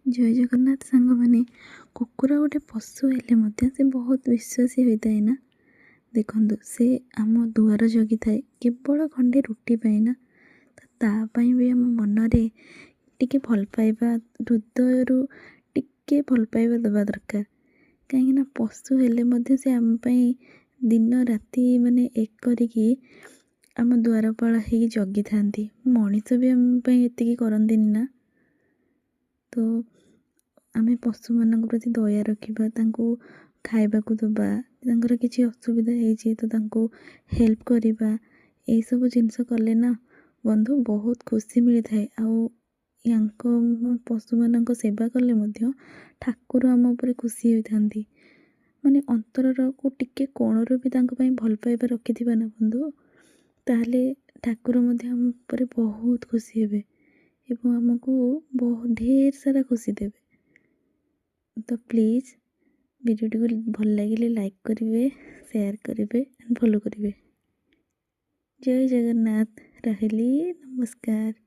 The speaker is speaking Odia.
ଜୟ ଜଗନ୍ନାଥ ସାଙ୍ଗମାନେ। କୁକୁର ଗୋଟେ ପଶୁ ହେଲେ ମଧ୍ୟ ସେ ବହୁତ ବିଶ୍ୱାସୀ ହୋଇଥାଏ ନା। ଦେଖନ୍ତୁ, ସେ ଆମ ଦୁଆର ଜଗିଥାଏ କେବଳ ଖଣ୍ଡେ ରୁଟି ପାଇଁ ନା। ତା ପାଇଁ ବି ଆମ ମନରେ ଟିକେ ଭଲ ପାଇବା, ହୃଦୟରୁ ଟିକେ ଭଲ ପାଇବା ଦେବା ଦରକାର। କାହିଁକିନା ପଶୁ ହେଲେ ମଧ୍ୟ ସେ ଆମ ପାଇଁ ଦିନ ରାତି ଏକ କରିକି ଆମ ଦ୍ୱାରପାଳ ହେଇକି ଜଗିଥାନ୍ତି। ମଣିଷ ବି ଆମ ପାଇଁ ଏତିକି କରନ୍ତିନି ନା। ତ ଆମେ ପଶୁମାନଙ୍କ ପ୍ରତି ଦୟା ରଖିବା, ତାଙ୍କୁ ଖାଇବାକୁ ଦେବା, ତାଙ୍କର କିଛି ଅସୁବିଧା ହେଇଛି ତ ତାଙ୍କୁ ହେଲ୍ପ କରିବା। ଏଇସବୁ ଜିନିଷ କଲେ ନା ବନ୍ଧୁ ବହୁତ ଖୁସି ମିଳିଥାଏ। ଆଉ ୟାଙ୍କ ପଶୁମାନଙ୍କ ସେବା କଲେ ମଧ୍ୟ ଠାକୁର ଆମ ଉପରେ ଖୁସି ହୋଇଥାନ୍ତି। ଅନ୍ତରକୁ ଟିକେ କୋଣରୁ ବି ତାଙ୍କ ପାଇଁ ଭଲ ପାଇବା ରଖିଥିବା ନା ବନ୍ଧୁ, ତାହେଲେ ଠାକୁର ମଧ୍ୟ ଆମ ଉପରେ ବହୁତ ଖୁସି ହେବେ ଏବଂ ଆମକୁ ବହୁତ ଢେର ସାରା ଖୁସି ଦେବେ। ତ ପ୍ଲିଜ୍ ଭିଡ଼ିଓଟିକୁ ଭଲ ଲାଗିଲେ ଲାଇକ୍ କରିବେ, ସେୟାର କରିବେ, ଫଲୋ କରିବେ। ଜୟ ଜଗନ୍ନାଥ। ରହିଲି, ନମସ୍କାର।